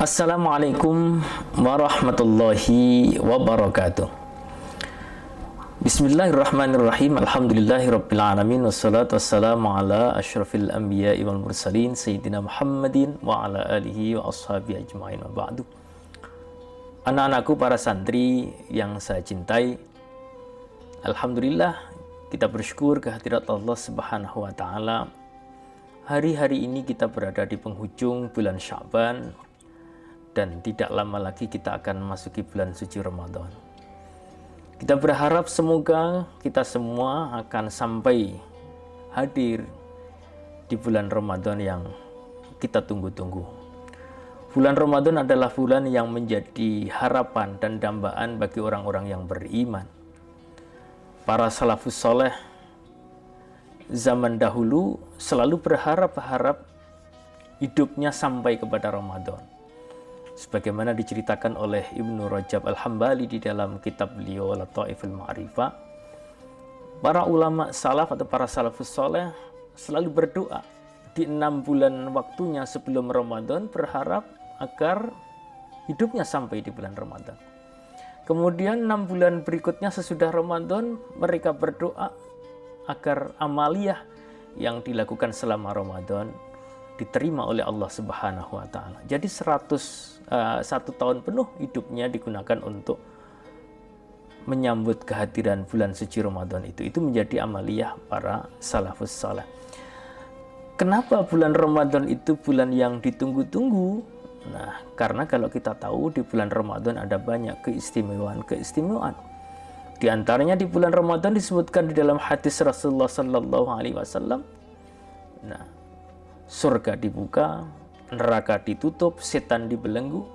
Assalamualaikum warahmatullahi wabarakatuh. Bismillahirrahmanirrahim. Alhamdulillahirabbil alamin wassalatu wassalamu ala asyrafil anbiya'i wal mursalin sayyidina Muhammadin wa ala alihi wa ashabihi ajmain wa ba'du. Anak-anakku para santri yang saya cintai, alhamdulillah kita bersyukur kehadirat Allah Subhanahu wa taala. Hari-hari ini kita berada di penghujung bulan Sya'ban dan tidak lama lagi kita akan memasuki bulan suci Ramadan. Kita berharap semoga kita semua akan sampai hadir di bulan Ramadan yang kita tunggu-tunggu. Bulan Ramadan adalah bulan yang menjadi harapan dan dambaan bagi orang-orang yang beriman. Para salafus soleh zaman dahulu selalu berharap hidupnya sampai kepada Ramadan. Sebagaimana diceritakan oleh Ibnu Rajab Al-Hambali di dalam kitab beliau Lataiful Ma'rifah, para ulama salaf atau para salafus soleh selalu berdoa di 6 bulan waktunya sebelum Ramadan, berharap agar hidupnya sampai di bulan Ramadan. Kemudian 6 bulan berikutnya sesudah Ramadan, mereka berdoa agar amaliyah yang dilakukan selama Ramadan diterima oleh Allah Subhanahu wa taala. Jadi 101 tahun penuh hidupnya digunakan untuk menyambut kehadiran bulan suci Ramadan itu. Itu menjadi amaliyah para salafus saleh. Kenapa bulan Ramadan itu bulan yang ditunggu-tunggu? Nah, karena kalau kita tahu di bulan Ramadan ada banyak keistimewaan. Di antaranya di bulan Ramadan disebutkan di dalam hadis Rasulullah sallallahu alaihi wasallam. Nah, surga dibuka, neraka ditutup, setan dibelenggu.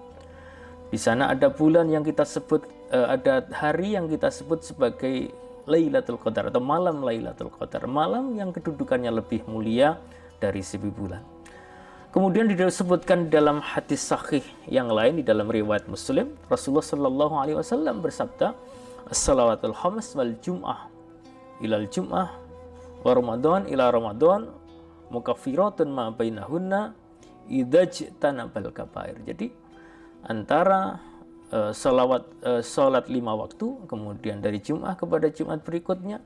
Di sana ada bulan yang kita sebut, ada hari yang kita sebut sebagai Lailatul Qadar atau malam Lailatul Qadar, malam yang kedudukannya lebih mulia dari 1000 bulan. Kemudian disebutkan dalam hadis sahih yang lain di dalam riwayat Muslim, Rasulullah sallallahu alaihi wasallam bersabda, "As-salawatul khams wal jum'ah ilal jum'ah wa Ramadan ila Ramadan mukaffiratun ma bainahunna idzajtanabal kabair." Jadi antara salat 5 waktu, kemudian dari Jumat kepada Jumat berikutnya,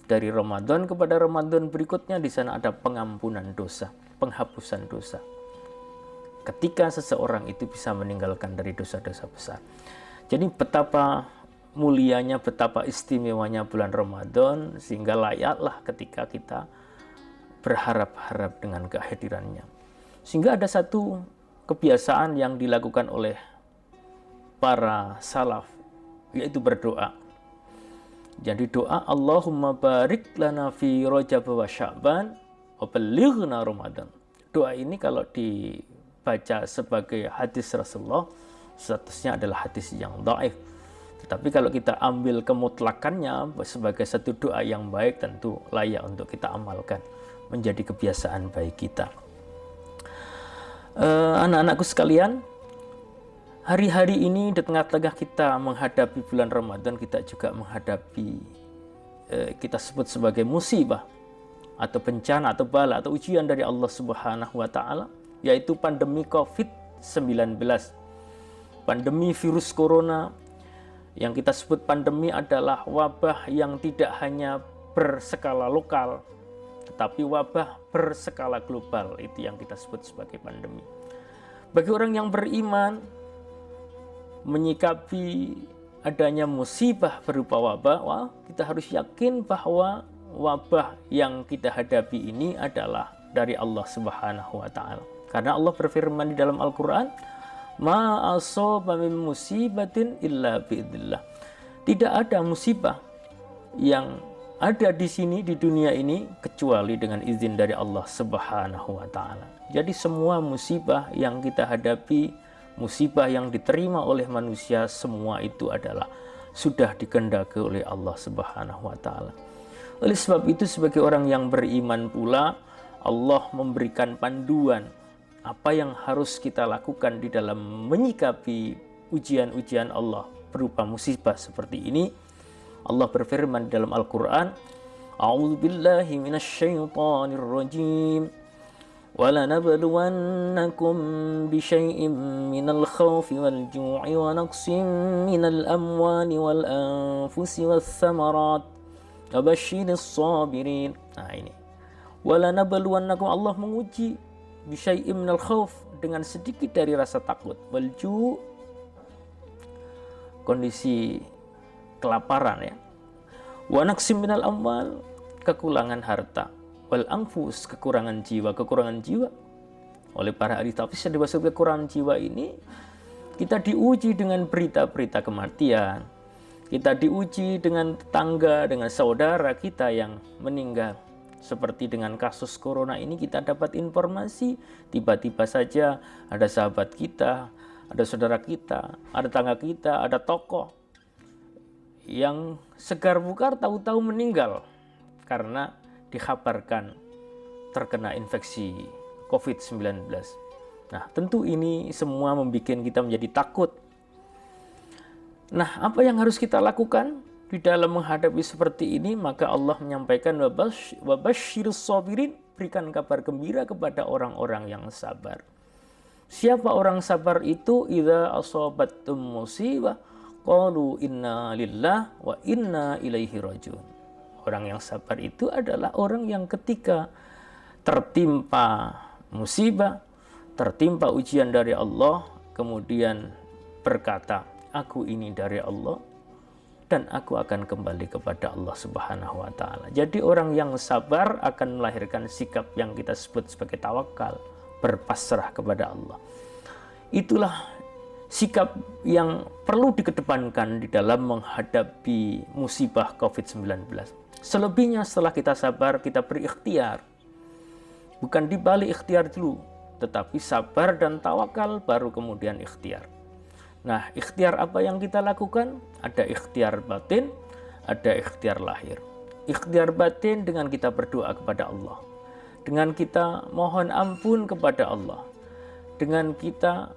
dari Ramadan kepada Ramadan berikutnya, di sana ada pengampunan dosa, penghapusan dosa. Ketika seseorang itu bisa meninggalkan dari dosa-dosa besar. Jadi betapa mulianya, betapa istimewanya bulan Ramadan, sehingga layaklah ketika kita berharap-harap dengan kehadirannya. Sehingga ada satu kebiasaan yang dilakukan oleh para salaf, yaitu berdoa. Jadi doa, Allahumma barik lana fi Rajab wa Sya'ban wa ballighna Ramadan. Doa ini kalau dibaca sebagai hadis Rasulullah, statusnya adalah hadis yang dhaif. Tetapi kalau kita ambil kemutlakannya sebagai satu doa yang baik, tentu layak untuk kita amalkan, menjadi kebiasaan baik kita. Anak-anakku sekalian, hari-hari ini di tengah-tengah kita menghadapi bulan Ramadan, kita juga menghadapi kita sebut sebagai musibah atau bencana atau bala atau ujian dari Allah Subhanahu wa taala, yaitu pandemi COVID-19. Pandemi virus corona yang kita sebut pandemi adalah wabah yang tidak hanya berskala lokal, tetapi wabah berskala global. Itu yang kita sebut sebagai pandemi. Bagi orang yang beriman, menyikapi adanya musibah berupa wabah, kita harus yakin bahwa wabah yang kita hadapi ini adalah dari Allah Subhanahu wa taala. Karena Allah berfirman di dalam Al-Qur'an, "Ma asaba min musibatin illa biidznillah." Tidak ada musibah yang ada di sini di dunia ini kecuali dengan izin dari Allah Subhanahu wa taala. Jadi semua musibah yang kita hadapi, musibah yang diterima oleh manusia, semua itu adalah sudah dikehendaki oleh Allah Subhanahu wa taala. Oleh sebab itu, sebagai orang yang beriman pula, Allah memberikan panduan apa yang harus kita lakukan di dalam menyikapi ujian-ujian Allah berupa musibah seperti ini. Allah berfirman dalam Al-Quran, "A'udzubillahi minasyaitonirrajim. وَلَنَبْلُوَنَّكُمْ بِشَيْءٍ مِّنَ الْخَوْفِ وَالْجُوعِ وَنَقْصٍ مِّنَ الْأَمْوَالِ وَالْأَنفُسِ وَالثَّمَرَاتِ وَبَشِّرِ الصَّابِرِينَ. Nah ini, وَلَنَبْلُوَنَّكُمْ, Allah menguji, bisyai'im minal khauf, dengan sedikit dari rasa takut, walju, kondisi kelaparan ya, wa naqsim minal amwal, kekurangan harta, wal anfus, kekurangan jiwa oleh para ahli tafsir. Dimaksud kekurangan jiwa ini, kita diuji dengan berita-berita kematian, kita diuji dengan tetangga, dengan saudara kita yang meninggal. Seperti dengan kasus corona ini, kita dapat informasi tiba-tiba saja ada sahabat kita, ada saudara kita, ada tetangga kita, ada tokoh yang segar bugar tahu-tahu meninggal karena dikabarkan terkena infeksi COVID-19. Nah, tentu ini semua membuat kita menjadi takut. Nah, apa yang harus kita lakukan di dalam menghadapi seperti ini? Maka Allah menyampaikan, wabashshirus sabirin, berikan kabar gembira kepada orang-orang yang sabar. Siapa orang sabar itu? Idza asabatum musibah qalu inna lillahi wa inna ilaihi rajiun. Orang yang sabar itu adalah orang yang ketika tertimpa musibah, tertimpa ujian dari Allah, kemudian berkata, aku ini dari Allah dan aku akan kembali kepada Allah Subhanahu wa Ta'ala. Jadi orang yang sabar akan melahirkan sikap yang kita sebut sebagai tawakal, berpasrah kepada Allah. Itulah sikap yang perlu dikedepankan di dalam menghadapi musibah COVID-19. Selebihnya setelah kita sabar, kita berikhtiar. Bukan dibalik ikhtiar dulu, tetapi sabar dan tawakal baru kemudian ikhtiar. Nah, ikhtiar apa yang kita lakukan? Ada ikhtiar batin, ada ikhtiar lahir. Ikhtiar batin dengan kita berdoa kepada Allah, dengan kita mohon ampun kepada Allah, dengan kita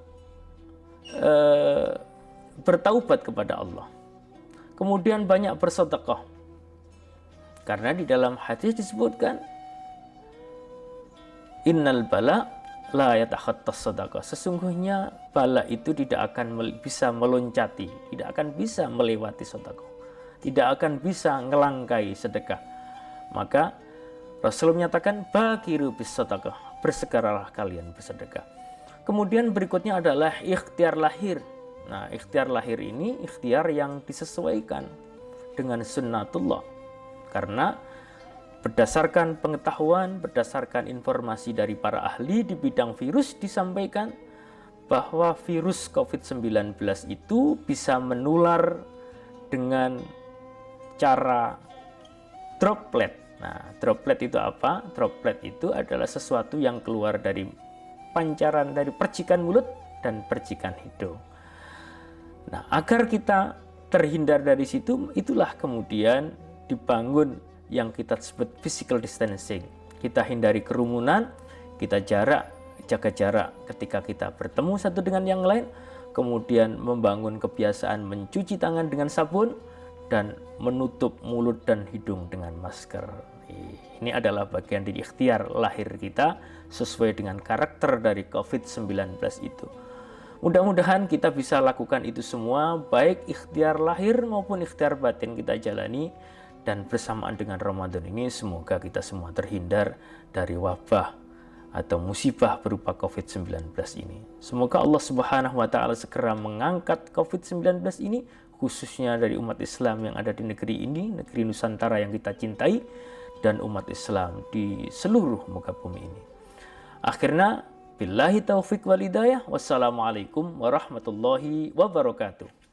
bertaubat kepada Allah. Kemudian banyak bersedekah. Karena di dalam hadis disebutkan, innal bala la yatakhattas sedekah. Sesungguhnya bala itu tidak akan bisa meloncati, tidak akan bisa melewati sedekah, tidak akan bisa ngelangkai sedekah. Maka Rasul menyatakan, bakiru bis sedekah, bersegeralah kalian bersedekah. Kemudian berikutnya adalah ikhtiar lahir. Nah, ikhtiar lahir ini ikhtiar yang disesuaikan dengan sunnatullah. Karena berdasarkan pengetahuan, berdasarkan informasi dari para ahli di bidang virus, disampaikan bahwa virus COVID-19 itu bisa menular dengan cara droplet. Nah, droplet itu apa? Droplet itu adalah sesuatu yang keluar dari pancaran dari percikan mulut dan percikan hidung. Nah, agar kita terhindar dari situ, itulah kemudian dibangun yang kita sebut physical distancing. Kita hindari kerumunan, kita jaga jarak ketika kita bertemu satu dengan yang lain, kemudian membangun kebiasaan mencuci tangan dengan sabun dan menutup mulut dan hidung dengan masker. Ini adalah bagian dari ikhtiar lahir kita sesuai dengan karakter dari COVID-19 itu. Mudah-mudahan kita bisa lakukan itu semua, baik ikhtiar lahir maupun ikhtiar batin kita jalani. Dan bersamaan dengan Ramadan ini, semoga kita semua terhindar dari wabah atau musibah berupa COVID-19 ini. Semoga Allah Subhanahu wa Ta'ala segera mengangkat COVID-19 ini, khususnya dari umat Islam yang ada di negeri ini, negeri Nusantara yang kita cintai, dan umat Islam di seluruh muka bumi ini. Akhirnya, billahi taufiq wal hidayah. Wassalamualaikum warahmatullahi wabarakatuh.